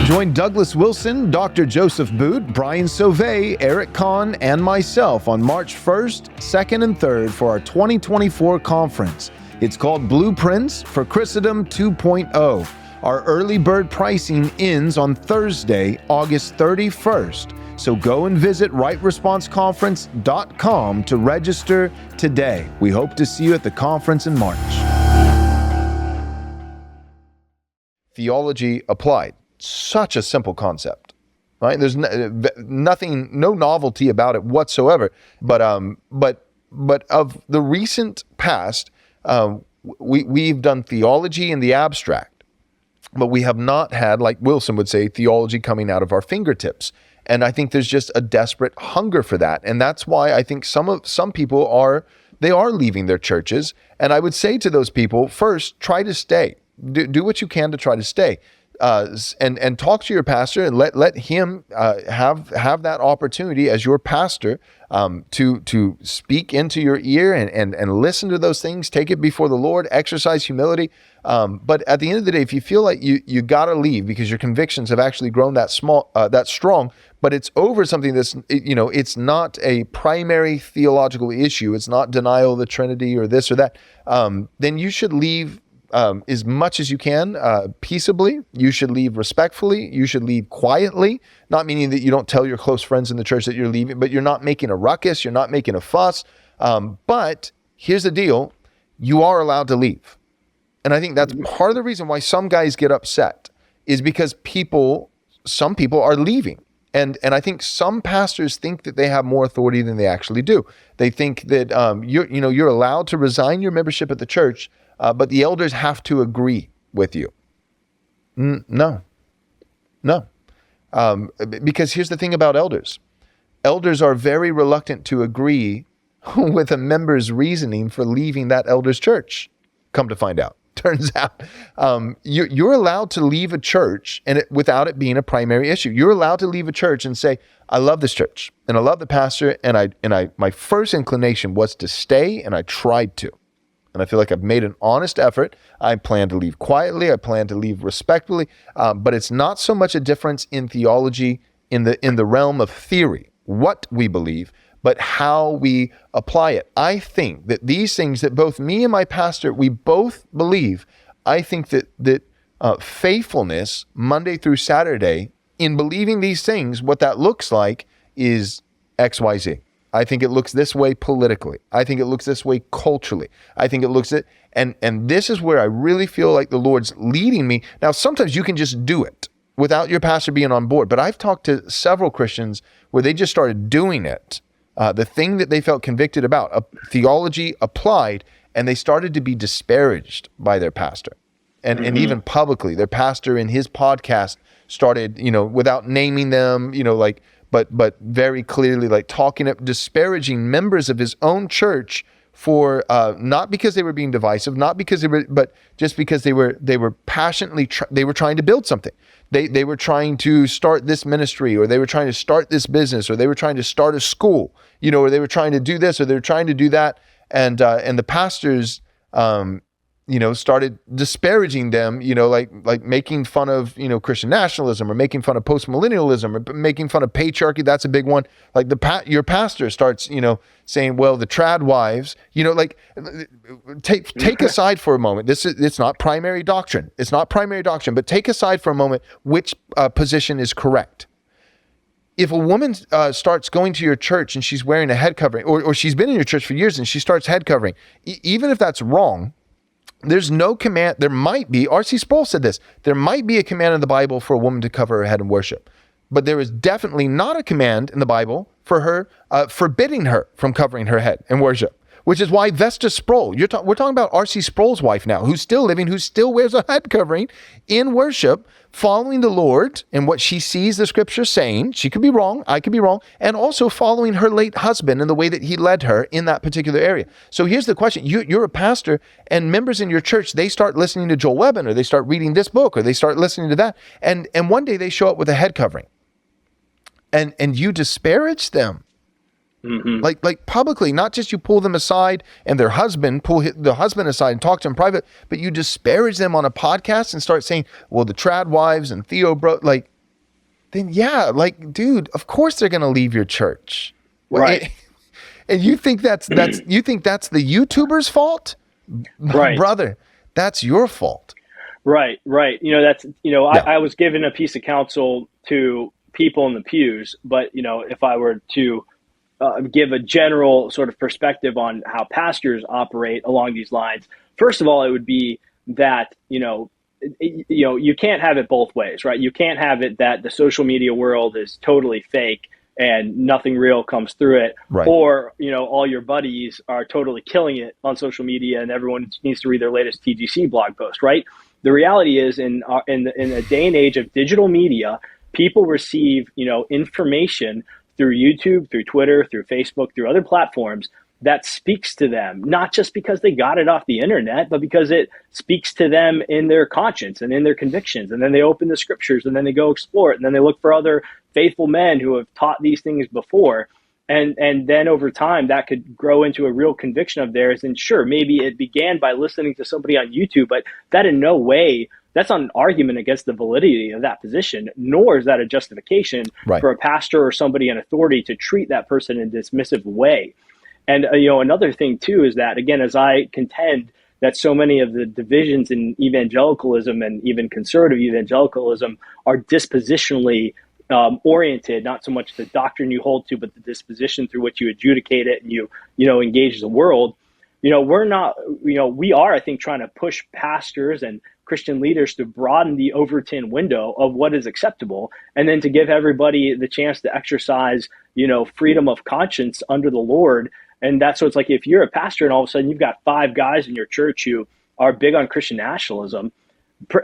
Join Douglas Wilson, Dr. Joseph Boot, Brian Sauvé, Eric Kahn, and myself on March 1st, 2nd, and 3rd for our 2024 conference. It's called Blueprints for Christendom 2.0. Our early bird pricing ends on Thursday, August 31st. So go and visit rightresponseconference.com to register today. We hope to see you at the conference in March. Theology applied. Such a simple concept, right? There's nothing, no novelty about it whatsoever. But of the recent past, we've done theology in the abstract, but we have not had, like Wilson would say, theology coming out of our fingertips. And I think there's just a desperate hunger for that. And that's why I think some people are leaving their churches. And I would say to those people, first, try to stay. Do what you can to try to stay. And talk to your pastor and let him have that opportunity as your pastor to speak into your ear and listen to those things, take it before the Lord, exercise humility. But at the end of the day, if you feel like you got to leave because your convictions have actually grown that strong, but it's over something that's, it's not a primary theological issue, it's not denial of the Trinity or this or that, then you should leave as much as you can, peaceably. You should leave respectfully. You should leave quietly, not meaning that you don't tell your close friends in the church that you're leaving, but you're not making a ruckus. You're not making a fuss. But here's the deal. You are allowed to leave. And I think that's part of the reason why some guys get upset is because some people are leaving. And I think some pastors think that they have more authority than they actually do. They think that you're allowed to resign your membership at the church, but the elders have to agree with you. No. Because here's the thing about elders. Elders are very reluctant to agree with a member's reasoning for leaving that elder's church, come to find out. Turns out you're allowed to leave a church without it being a primary issue. You're allowed to leave a church and say, I love this church and I love the pastor, and my first inclination was to stay, and I tried to. And I feel like I've made an honest effort. I plan to leave quietly. I plan to leave respectfully. But it's not so much a difference in theology in the realm of theory, what we believe, but how we apply it. I think that these things that both me and my pastor, we both believe, I think that faithfulness Monday through Saturday in believing these things, what that looks like is XYZ. I think it looks this way politically. I think it looks this way culturally. I think it looks at, and this is where I really feel like the Lord's leading me. Now, sometimes you can just do it without your pastor being on board, but I've talked to several Christians where they just started doing it. The thing that they felt convicted about, theology applied, and they started to be disparaged by their pastor. And even publicly, their pastor in his podcast started, without naming them, but very clearly disparaging members of his own church for not because they were being divisive, not because but just because they were passionately they were trying to build something. They were trying to start this ministry, or they were trying to start this business, or they were trying to start a school, or they were trying to do this, or they were trying to do that, and the pastors started disparaging them, like making fun of, Christian nationalism, or making fun of postmillennialism, or making fun of patriarchy. That's a big one. Like your pastor starts, saying, well, the trad wives, take aside for a moment. It's not primary doctrine. It's not primary doctrine, but take aside for a moment which position is correct. If a woman starts going to your church and she's wearing a head covering, or she's been in your church for years and she starts head covering, even if that's wrong, there's no command. There might be, R.C. Sproul said this, there might be a command in the Bible for a woman to cover her head in worship, but there is definitely not a command in the Bible for her, forbidding her from covering her head in worship, which is why Vesta Sproul, we're talking about R.C. Sproul's wife now, who's still living, who still wears a head covering in worship, following the Lord and what she sees the scripture saying. She could be wrong, I could be wrong, and also following her late husband in the way that he led her in that particular area. So here's the question. You're a pastor, and members in your church, they start listening to Joel Webbin, or they start reading this book, or they start listening to that, and one day they show up with a head covering, and you disparage them. Mm-hmm. Like publicly, not just you pull them aside and their husband, pull the husband aside and talk to him private, but you disparage them on a podcast and start saying, well, the trad wives and Theo bro, like then yeah, like, dude, of course they're gonna leave your church. Right. And you think that's you think that's the YouTuber's fault? Right. Brother, that's your fault. Right, right. Yeah. I was given a piece of counsel to people in the pews, but if I were to give a general sort of perspective on how pastors operate along these lines, first of all, it would be that you can't have it both ways, right? You can't have it that the social media world is totally fake and nothing real comes through it, Right. or all your buddies are totally killing it on social media and everyone needs to read their latest TGC blog post, right? The reality is, in a day and age of digital media, people receive information through YouTube, through Twitter, through Facebook, through other platforms that speaks to them, not just because they got it off the internet, but because it speaks to them in their conscience and in their convictions. And then they open the scriptures and then they go explore it. And then they look for other faithful men who have taught these things before. And then over time, that could grow into a real conviction of theirs. And sure, maybe it began by listening to somebody on YouTube, but that in no way, that's not an argument against the validity of that position, nor is that a justification Right. for a pastor or somebody in authority to treat that person in a dismissive way. And another thing too is that, again, as I contend that so many of the divisions in evangelicalism and even conservative evangelicalism are dispositionally oriented, not so much the doctrine you hold to, but the disposition through which you adjudicate it and you engage the world. We're not, we are, I think, trying to push pastors and Christian leaders to broaden the Overton window of what is acceptable, and then to give everybody the chance to exercise, freedom of conscience under the Lord. And that's what it's like. If you're a pastor and all of a sudden you've got 5 guys in your church who are big on Christian nationalism,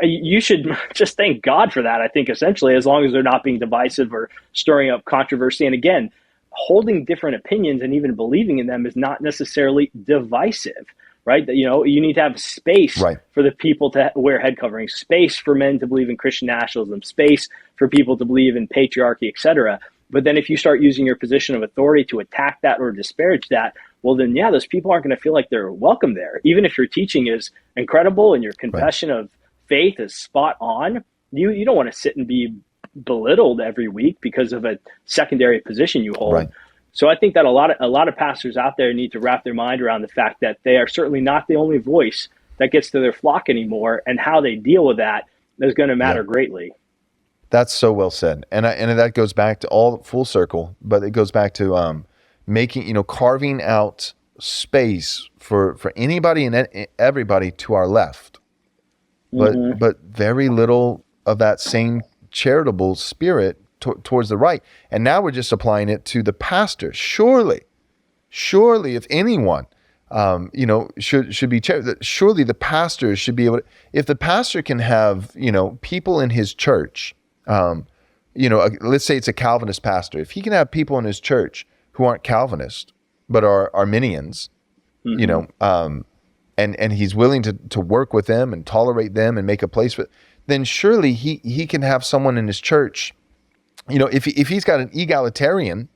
you should just thank God for that, I think, essentially, as long as they're not being divisive or stirring up controversy. And again, holding different opinions and even believing in them is not necessarily divisive, right? That, you need to have space Right. for the people to wear head coverings, space for men to believe in Christian nationalism, space for people to believe in patriarchy, etc. But then if you start using your position of authority to attack that or disparage that, well, then, yeah, those people aren't going to feel like they're welcome there. Even if your teaching is incredible and your confession of faith is spot on, you don't want to sit and be belittled every week because of a secondary position you hold. Right. So I think that a lot of pastors out there need to wrap their mind around the fact that they are certainly not the only voice that gets to their flock anymore, and how they deal with that is going to matter greatly. That's so well said. And that goes back to all full circle, but it goes back to making, carving out space for anybody and everybody to our left. But very little of that same charitable spirit towards the right. And now we're just applying it to the pastor. Surely, if anyone, should be surely the pastor should be able to, if the pastor can have, people in his church, let's say it's a Calvinist pastor, if he can have people in his church who aren't Calvinist, but are Arminians, and he's willing to work with them and tolerate them and make a place for, then surely he can have someone in his church, if he's got an egalitarian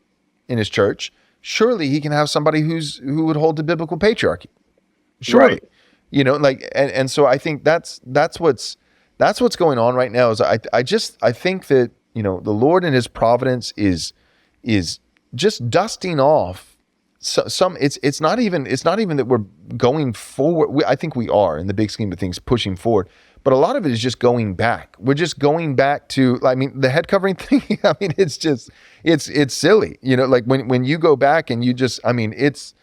in his church, surely he can have somebody who would hold to biblical patriarchy. Surely, right. and so I think that's what's going on right now. Is I think that the Lord in His providence is just dusting off some. It's not even that we're going forward. I think we are, in the big scheme of things, pushing forward. But a lot of it is just going back. We're just going back to, the head covering thing. It's silly. When you go back and you just, it's,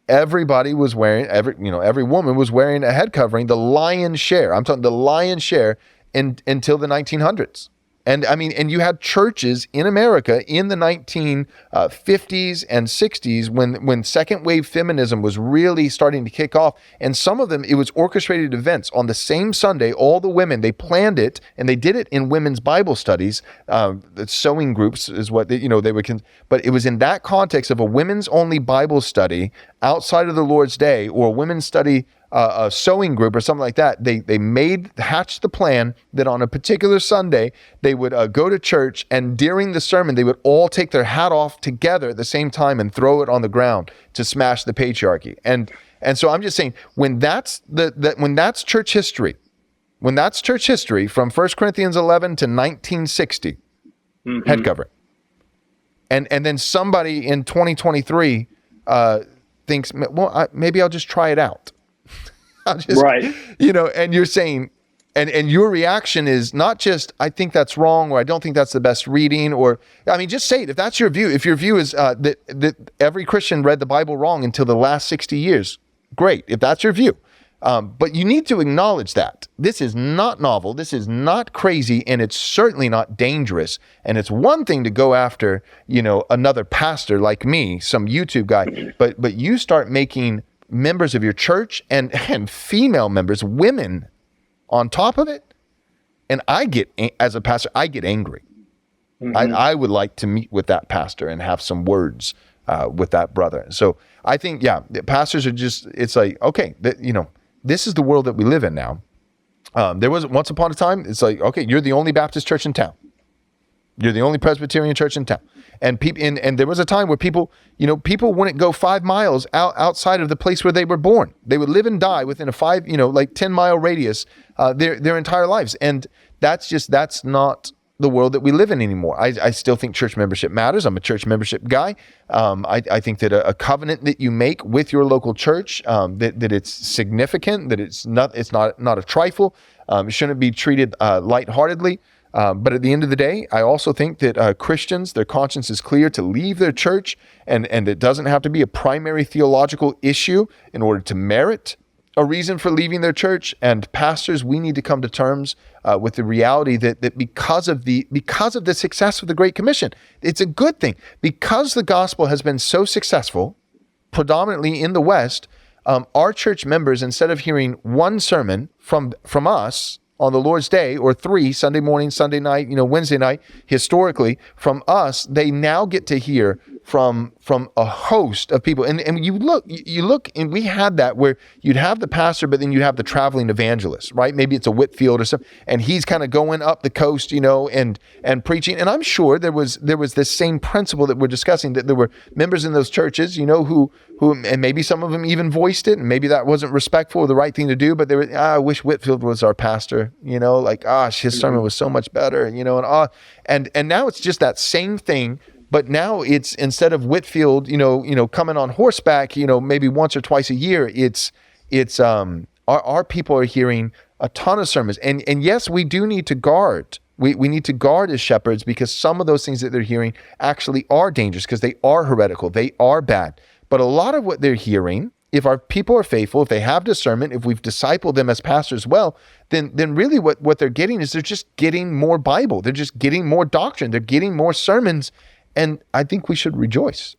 everybody was wearing, every woman was wearing a head covering, the lion's share. I'm talking the lion's share until the 1900s. And you had churches in America in the 1950s and 60s when second wave feminism was really starting to kick off. And some of them, it was orchestrated events on the same Sunday. All the women, they planned it, and they did it in women's Bible studies. The sewing groups is what they would. But it was in that context of a women's only Bible study outside of the Lord's Day, or a women's study, a sewing group or something like that. They hatched the plan that on a particular Sunday they would go to church, and during the sermon they would all take their hat off together at the same time and throw it on the ground to smash the patriarchy. And so I'm just saying, when that's church history, from 1 Corinthians 11 to 1960, head covering. And then somebody in 2023 thinks, well, maybe I'll just try it out. I'll just, right. And you're saying, and your reaction is not just, I think that's wrong, or I don't think that's the best reading, or, just say it. If that's your view, if your view is that every Christian read the Bible wrong until the last 60 years, great. If that's your view. But you need to acknowledge that this is not novel, this is not crazy, and it's certainly not dangerous. And it's one thing to go after, another pastor like me, some YouTube guy, but you start making members of your church and female members, women, on top of it. And as a pastor, I get angry. I would like to meet with that pastor and have some words with that brother. So I think, the pastors are just, it's like, okay, this is the world that we live in now. There was once upon a time, it's like, okay, you're the only Baptist church in town. You're the only Presbyterian church in town. And and there was a time where people wouldn't go 5 miles outside of the place where they were born. They would live and die within a 10-mile radius their entire lives. And that's not the world that we live in anymore. I still think church membership matters. I'm a church membership guy. I think that a covenant that you make with your local church, that it's significant, that it's not a trifle. It shouldn't be treated lightheartedly. But at the end of the day, I also think that Christians, their conscience is clear to leave their church, and it doesn't have to be a primary theological issue in order to merit a reason for leaving their church. And pastors, we need to come to terms with the reality that because of the success of the Great Commission, it's a good thing. Because the gospel has been so successful, predominantly in the West, our church members, instead of hearing one sermon from us on the Lord's Day, or 3, Sunday morning, Sunday night, Wednesday night, historically, from us, they now get to hear from a host of people. And you look, and we had that where you'd have the pastor, but then you have the traveling evangelist, right? Maybe it's a Whitfield or something, and he's kind of going up the coast, and preaching. And I'm sure there was this same principle that we're discussing, that there were members in those churches, who, and maybe some of them even voiced it, and maybe that wasn't respectful or the right thing to do, but they were, I wish Whitfield was our pastor, his sermon was so much better, and now it's just that same thing. But now it's, instead of Whitfield, coming on horseback, maybe once or twice a year, it's our people are hearing a ton of sermons. And yes, we do need to guard. We need to guard as shepherds, because some of those things that they're hearing actually are dangerous, because they are heretical. They are bad. But a lot of what they're hearing, if our people are faithful, if they have discernment, if we've discipled them as pastors well, then really what they're getting is they're just getting more Bible. They're just getting more doctrine. They're getting more sermons. And I think we should rejoice.